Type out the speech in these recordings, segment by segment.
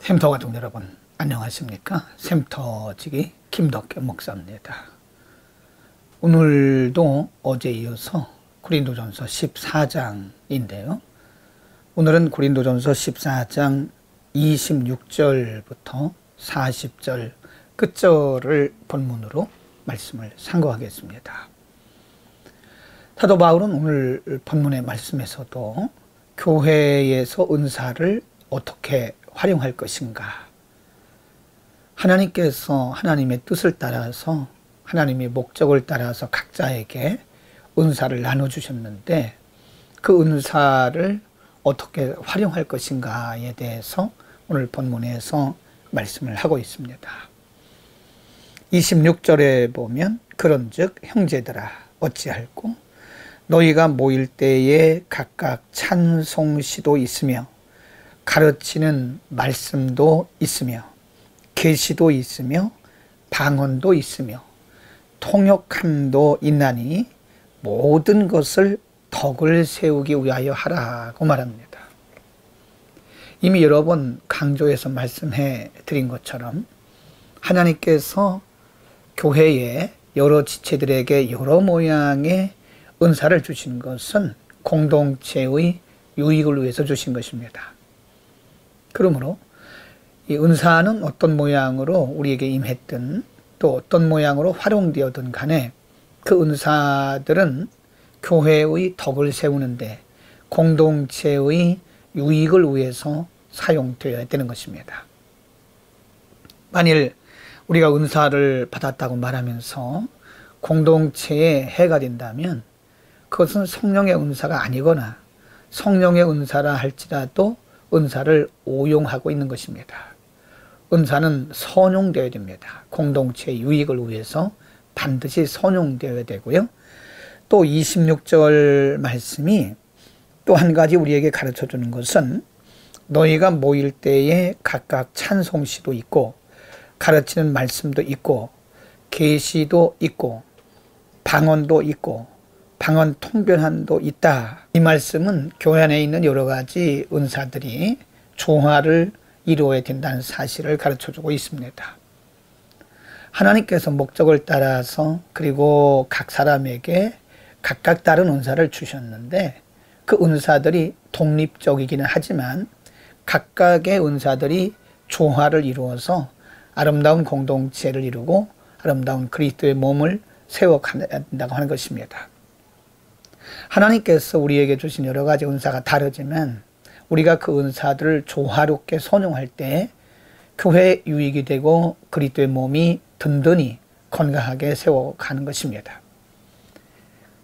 샘터 가족 여러분 안녕하십니까? 샘터지기 김덕교 목사입니다. 오늘도 어제 이어서 고린도전서 14장인데요. 오늘은 고린도전서 14장 26절부터 40절 끝절을 본문으로 말씀을 상고하겠습니다. 사도 바울은 오늘 본문의 말씀에서도 교회에서 은사를 어떻게 활용할 것인가, 하나님께서 하나님의 뜻을 따라서 하나님의 목적을 따라서 각자에게 은사를 나눠주셨는데 그 은사를 어떻게 활용할 것인가에 대해서 오늘 본문에서 말씀을 하고 있습니다. 26절에 보면 그런즉 형제들아 어찌할꼬 너희가 모일 때에 각각 찬송시도 있으며 가르치는 말씀도 있으며 계시도 있으며 방언도 있으며 통역함도 있나니 모든 것을 덕을 세우기 위하여 하라고 말합니다. 이미 여러 번 강조해서 말씀해 드린 것처럼 하나님께서 교회에 여러 지체들에게 여러 모양의 은사를 주신 것은 공동체의 유익을 위해서 주신 것입니다. 그러므로 이 은사는 어떤 모양으로 우리에게 임했든 또 어떤 모양으로 활용되었든 간에 그 은사들은 교회의 덕을 세우는데 공동체의 유익을 위해서 사용되어야 되는 것입니다. 만일 우리가 은사를 받았다고 말하면서 공동체에 해가 된다면 그것은 성령의 은사가 아니거나 성령의 은사라 할지라도 은사를 오용하고 있는 것입니다. 은사는 선용되어야 됩니다. 공동체의 유익을 위해서 반드시 선용되어야 되고요. 또 26절 말씀이 또 한 가지 우리에게 가르쳐 주는 것은 너희가 모일 때에 각각 찬송시도 있고 가르치는 말씀도 있고 계시도 있고 방언도 있고 방언 통변함도 있다. 이 말씀은 교회 안에 있는 여러 가지 은사들이 조화를 이루어야 된다는 사실을 가르쳐주고 있습니다. 하나님께서 목적을 따라서 그리고 각 사람에게 각각 다른 은사를 주셨는데 그 은사들이 독립적이기는 하지만 각각의 은사들이 조화를 이루어서 아름다운 공동체를 이루고 아름다운 그리스도의 몸을 세워간다고 하는 것입니다. 하나님께서 우리에게 주신 여러 가지 은사가 다르지만 우리가 그 은사들을 조화롭게 선용할 때 교회에 유익이 되고 그리스도의 몸이 든든히 건강하게 세워가는 것입니다.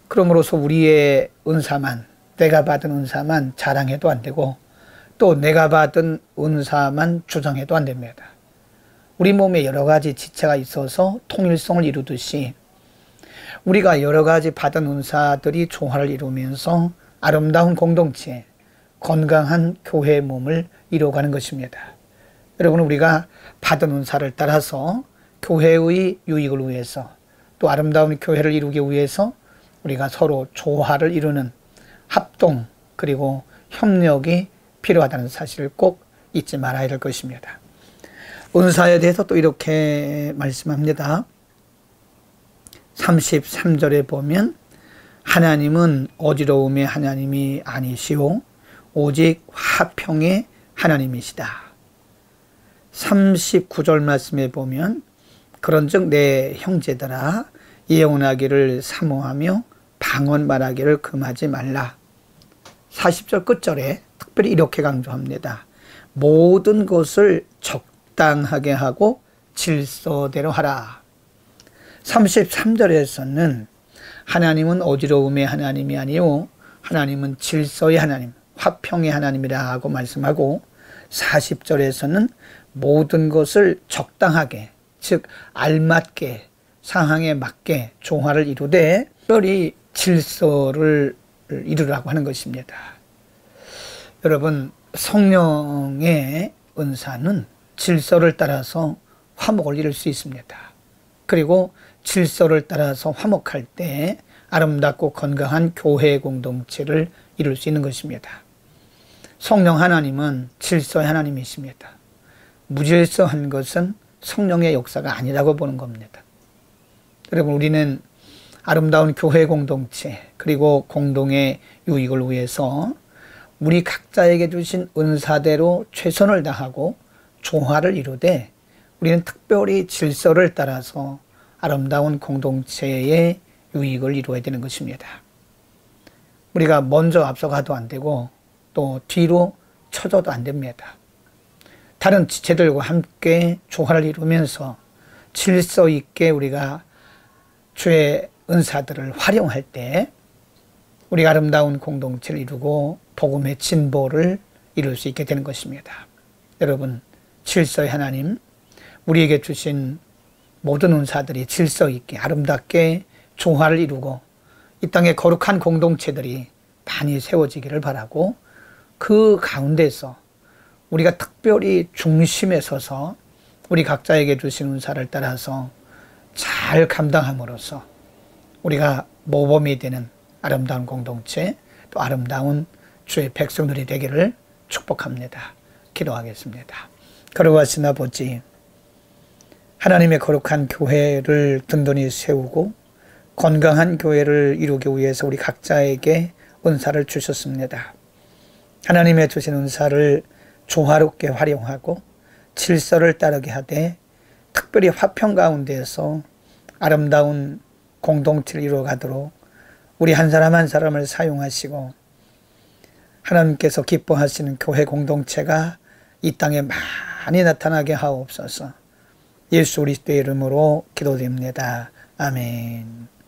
그러므로서 우리의 은사만, 내가 받은 은사만 자랑해도 안 되고 또 내가 받은 은사만 주장해도 안 됩니다. 우리 몸에 여러 가지 지체가 있어서 통일성을 이루듯이 우리가 여러 가지 받은 은사들이 조화를 이루면서 아름다운 공동체, 건강한 교회의 몸을 이루어가는 것입니다. 여러분, 우리가 받은 은사를 따라서 교회의 유익을 위해서 또 아름다운 교회를 이루기 위해서 우리가 서로 조화를 이루는 합동 그리고 협력이 필요하다는 사실을 꼭 잊지 말아야 될 것입니다. 은사에 대해서 또 이렇게 말씀합니다. 33절에 보면 하나님은 어지러움의 하나님이 아니시오 오직 화평의 하나님이시다. 39절 말씀에 보면 그런즉 내 형제들아 예언하기를 사모하며 방언 말하기를 금하지 말라. 40절 끝절에 특별히 이렇게 강조합니다. 모든 것을 적당하게 하고 질서대로 하라. 33절에서는 하나님은 어지러움의 하나님이 아니요 하나님은 질서의 하나님, 화평의 하나님이라고 말씀하고 40절에서는 모든 것을 적당하게, 즉 알맞게 상황에 맞게 조화를 이루되 특별히 질서를 이루라고 하는 것입니다. 여러분, 성령의 은사는 질서를 따라서 화목을 이룰 수 있습니다. 그리고 질서를 따라서 화목할 때 아름답고 건강한 교회 공동체를 이룰 수 있는 것입니다. 성령 하나님은 질서의 하나님이십니다. 무질서한 것은 성령의 역사가 아니라고 보는 겁니다. 여러분, 우리는 아름다운 교회 공동체 그리고 공동의 유익을 위해서 우리 각자에게 주신 은사대로 최선을 다하고 조화를 이루되 우리는 특별히 질서를 따라서 아름다운 공동체의 유익을 이루어야 되는 것입니다. 우리가 먼저 앞서가도 안 되고 또 뒤로 쳐져도 안 됩니다. 다른 지체들과 함께 조화를 이루면서 질서 있게 우리가 주의 은사들을 활용할 때 우리가 아름다운 공동체를 이루고 복음의 진보를 이룰 수 있게 되는 것입니다. 여러분, 질서의 하나님, 우리에게 주신 모든 은사들이 질서 있게 아름답게 조화를 이루고 이 땅에 거룩한 공동체들이 많이 세워지기를 바라고, 그 가운데서 우리가 특별히 중심에 서서 우리 각자에게 주신 은사를 따라서 잘 감당함으로써 우리가 모범이 되는 아름다운 공동체, 또 아름다운 주의 백성들이 되기를 축복합니다. 기도하겠습니다. 거룩하신 아버지, 하나님의 거룩한 교회를 든든히 세우고 건강한 교회를 이루기 위해서 우리 각자에게 은사를 주셨습니다. 하나님의 주신 은사를 조화롭게 활용하고 질서를 따르게 하되 특별히 화평 가운데에서 아름다운 공동체를 이루어가도록 우리 한 사람 한 사람을 사용하시고 하나님께서 기뻐하시는 교회 공동체가 이 땅에 많이 나타나게 하옵소서. 예수 그리스도의 이름으로 기도드립니다. 아멘.